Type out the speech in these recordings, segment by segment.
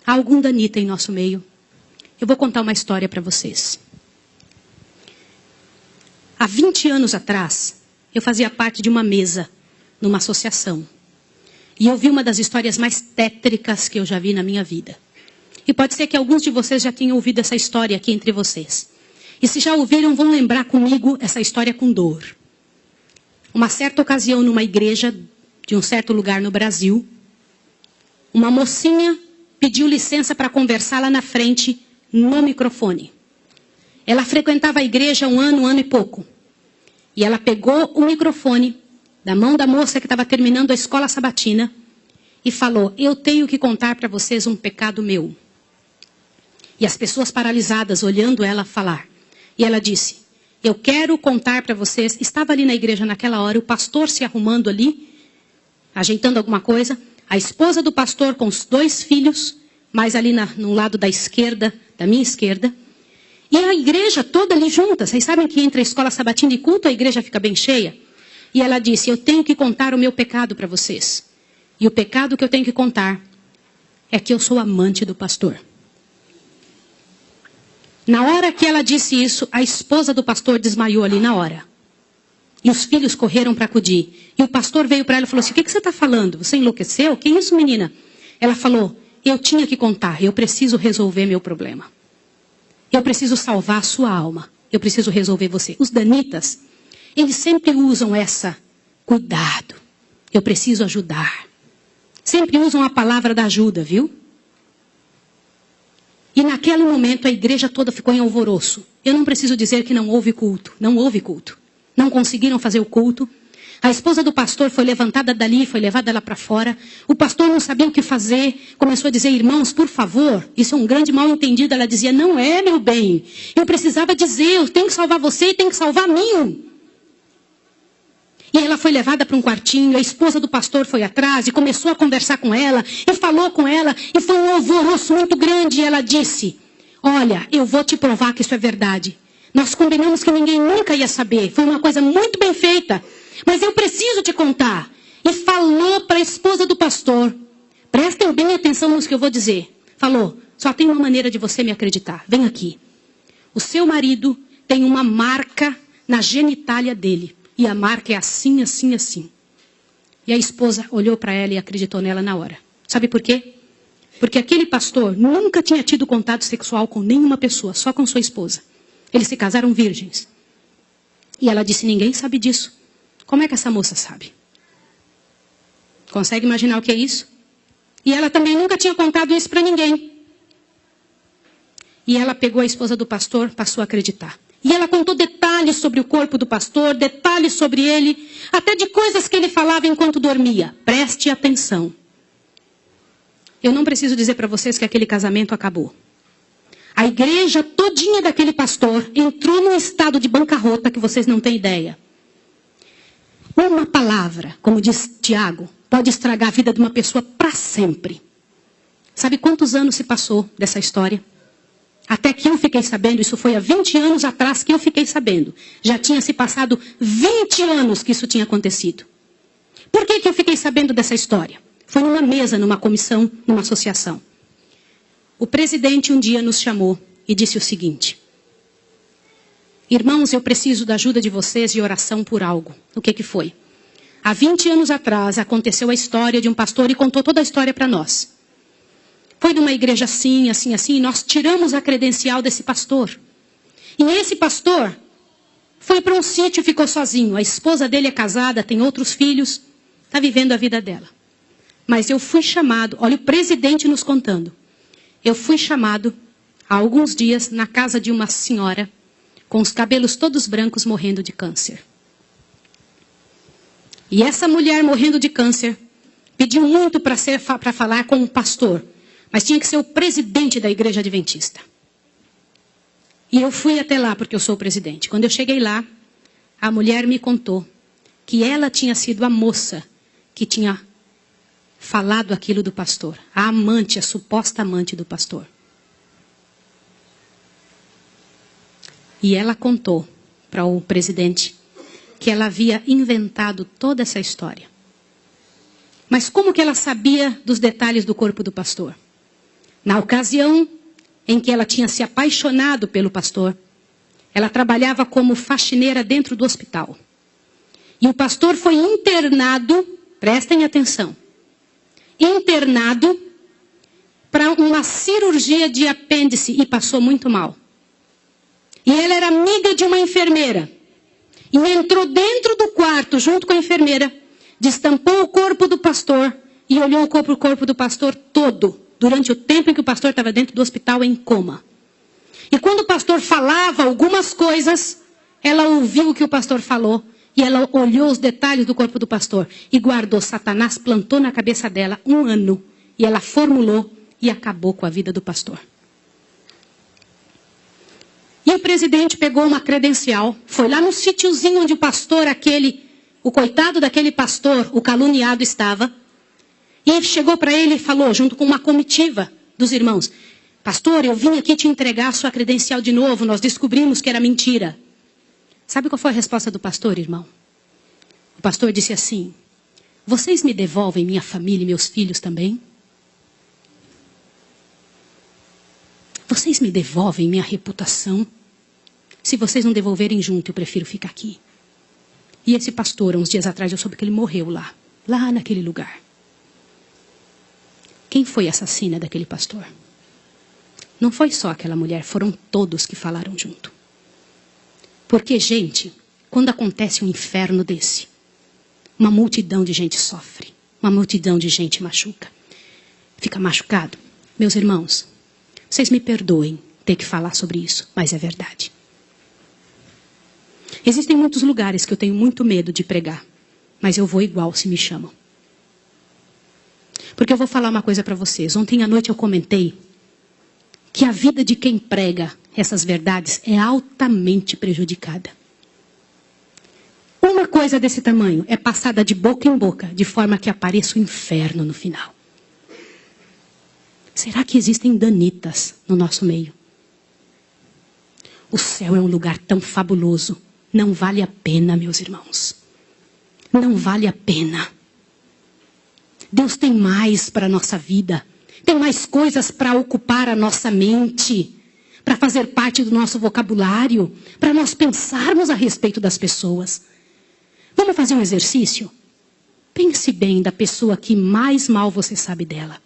Há algum danita em nosso meio? Eu vou contar uma história para vocês. Há 20 anos atrás, eu fazia parte de uma mesa numa associação. E eu vi uma das histórias mais tétricas que eu já vi na minha vida. E pode ser que alguns de vocês já tenham ouvido essa história aqui entre vocês. E se já ouviram, vão lembrar comigo essa história com dor. Uma certa ocasião, numa igreja de um certo lugar no Brasil, uma mocinha pediu licença para conversar lá na frente, no microfone. Ela frequentava a igreja há um ano e pouco. E ela pegou o microfone da mão da moça que estava terminando a escola sabatina e falou: eu tenho que contar para vocês um pecado meu. E as pessoas paralisadas olhando ela falar. E ela disse: eu quero contar para vocês. Estava ali na igreja naquela hora, o pastor se arrumando ali, ajeitando alguma coisa. A esposa do pastor com os 2 filhos, mais ali no lado da esquerda, da minha esquerda. E a igreja toda ali junta. Vocês sabem que entre a escola sabatina e culto a igreja fica bem cheia? E ela disse: eu tenho que contar o meu pecado para vocês. E o pecado que eu tenho que contar é que eu sou amante do pastor. Na hora que ela disse isso, a esposa do pastor desmaiou ali na hora. E os filhos correram para acudir. E o pastor veio para ela e falou assim: o que você está falando? Você enlouqueceu? Que isso, menina? Ela falou: eu tinha que contar, eu preciso resolver meu problema. Eu preciso salvar a sua alma. Eu preciso resolver você. Os danitas, eles sempre usam essa: cuidado, eu preciso ajudar. Sempre usam a palavra da ajuda, viu? E naquele momento a igreja toda ficou em alvoroço. Eu não preciso dizer que não houve culto. Não houve culto. Não conseguiram fazer o culto. A esposa do pastor foi levantada dali, foi levada lá para fora. O pastor não sabia o que fazer. Começou a dizer: irmãos, por favor, isso é um grande mal entendido. Ela dizia: não é, meu bem. Eu precisava dizer, eu tenho que salvar você e tenho que salvar mim. E ela foi levada para um quartinho, a esposa do pastor foi atrás e começou a conversar com ela, e falou com ela, e foi um alvoroço muito grande. E ela disse: olha, eu vou te provar que isso é verdade. Nós combinamos que ninguém nunca ia saber, foi uma coisa muito bem feita, mas eu preciso te contar. E falou para a esposa do pastor: prestem bem atenção no que eu vou dizer. Falou: só tem uma maneira de você me acreditar, vem aqui. O seu marido tem uma marca na genitália dele. E a marca é assim, assim, assim. E a esposa olhou para ela e acreditou nela na hora. Sabe por quê? Porque aquele pastor nunca tinha tido contato sexual com nenhuma pessoa, só com sua esposa. Eles se casaram virgens. E ela disse: ninguém sabe disso. Como é que essa moça sabe? Consegue imaginar o que é isso? E ela também nunca tinha contado isso para ninguém. E ela pegou a esposa do pastor, passou a acreditar. E ela contou detalhes sobre o corpo do pastor, detalhes sobre ele, até de coisas que ele falava enquanto dormia. Preste atenção. Eu não preciso dizer para vocês que aquele casamento acabou. A igreja todinha daquele pastor entrou num estado de bancarrota que vocês não têm ideia. Uma palavra, como diz Tiago, pode estragar a vida de uma pessoa para sempre. Sabe quantos anos se passou dessa história? Até que eu fiquei sabendo, isso foi há 20 anos atrás que eu fiquei sabendo. Já tinha se passado 20 anos que isso tinha acontecido. Por que eu fiquei sabendo dessa história? Foi numa mesa, numa comissão, numa associação. O presidente um dia nos chamou e disse o seguinte: irmãos, eu preciso da ajuda de vocês e oração por algo. O que foi? Há 20 anos atrás aconteceu a história de um pastor e contou toda a história para nós. Foi numa igreja assim, assim, assim, e nós tiramos a credencial desse pastor. E esse pastor foi para um sítio e ficou sozinho. A esposa dele é casada, tem outros filhos, está vivendo a vida dela. Mas eu fui chamado, olha o presidente nos contando. Eu fui chamado há alguns dias na casa de uma senhora com os cabelos todos brancos morrendo de câncer. E essa mulher morrendo de câncer pediu muito para falar com o pastor. Mas tinha que ser o presidente da igreja adventista. E eu fui até lá porque eu sou o presidente. Quando eu cheguei lá, a mulher me contou que ela tinha sido a moça que tinha falado aquilo do pastor. A amante, a suposta amante do pastor. E ela contou para o presidente que ela havia inventado toda essa história. Mas como que ela sabia dos detalhes do corpo do pastor? Na ocasião em que ela tinha se apaixonado pelo pastor, ela trabalhava como faxineira dentro do hospital. E o pastor foi internado, prestem atenção, internado para uma cirurgia de apêndice e passou muito mal. E ela era amiga de uma enfermeira. E entrou dentro do quarto junto com a enfermeira, destampou o corpo do pastor e olhou o corpo do pastor todo, durante o tempo em que o pastor estava dentro do hospital em coma. E quando o pastor falava algumas coisas, ela ouviu o que o pastor falou e ela olhou os detalhes do corpo do pastor e guardou. Satanás plantou na cabeça dela 1 ano e ela formulou e acabou com a vida do pastor. E o presidente pegou uma credencial, foi lá no sítiozinho onde o pastor o coitado daquele pastor, o caluniado estava, e chegou para ele e falou, junto com uma comitiva dos irmãos, pastor, eu vim aqui te entregar a sua credencial de novo, nós descobrimos que era mentira. Sabe qual foi a resposta do pastor, irmão? O pastor disse assim, vocês me devolvem minha família e meus filhos também? Vocês me devolvem minha reputação? Se vocês não devolverem junto, eu prefiro ficar aqui. E esse pastor, uns dias atrás, eu soube que ele morreu lá naquele lugar. Quem foi a assassina daquele pastor? Não foi só aquela mulher, foram todos que falaram junto. Porque, gente, quando acontece um inferno desse, uma multidão de gente sofre, uma multidão de gente machuca. Fica machucado. Meus irmãos, vocês me perdoem ter que falar sobre isso, mas é verdade. Existem muitos lugares que eu tenho muito medo de pregar, mas eu vou igual se me chamam. Porque eu vou falar uma coisa para vocês. Ontem à noite eu comentei que a vida de quem prega essas verdades é altamente prejudicada. Uma coisa desse tamanho é passada de boca em boca, de forma que apareça o inferno no final. Será que existem danitas no nosso meio? O céu é um lugar tão fabuloso. Não vale a pena, meus irmãos. Não vale a pena. Deus tem mais para a nossa vida. Tem mais coisas para ocupar a nossa mente. Para fazer parte do nosso vocabulário. Para nós pensarmos a respeito das pessoas. Vamos fazer um exercício? Pense bem da pessoa que mais mal você sabe dela.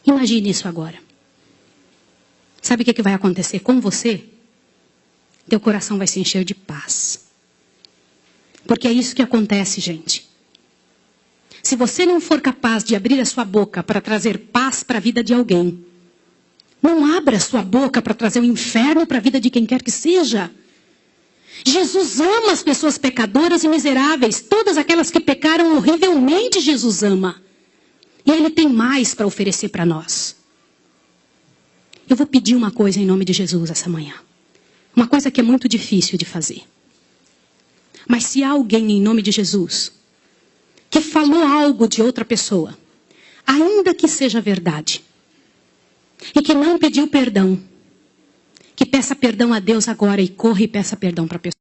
Imagine isso agora. Sabe o que vai acontecer com você? Teu coração vai se encher de paz. Porque é isso que acontece, gente. Se você não for capaz de abrir a sua boca para trazer paz para a vida de alguém, não abra a sua boca para trazer o inferno para a vida de quem quer que seja. Jesus ama as pessoas pecadoras e miseráveis. Todas aquelas que pecaram horrivelmente, Jesus ama. E Ele tem mais para oferecer para nós. Eu vou pedir uma coisa em nome de Jesus essa manhã. Uma coisa que é muito difícil de fazer. Mas se há alguém em nome de Jesus que falou algo de outra pessoa, ainda que seja verdade, e que não pediu perdão, que peça perdão a Deus agora e corra e peça perdão para a pessoa.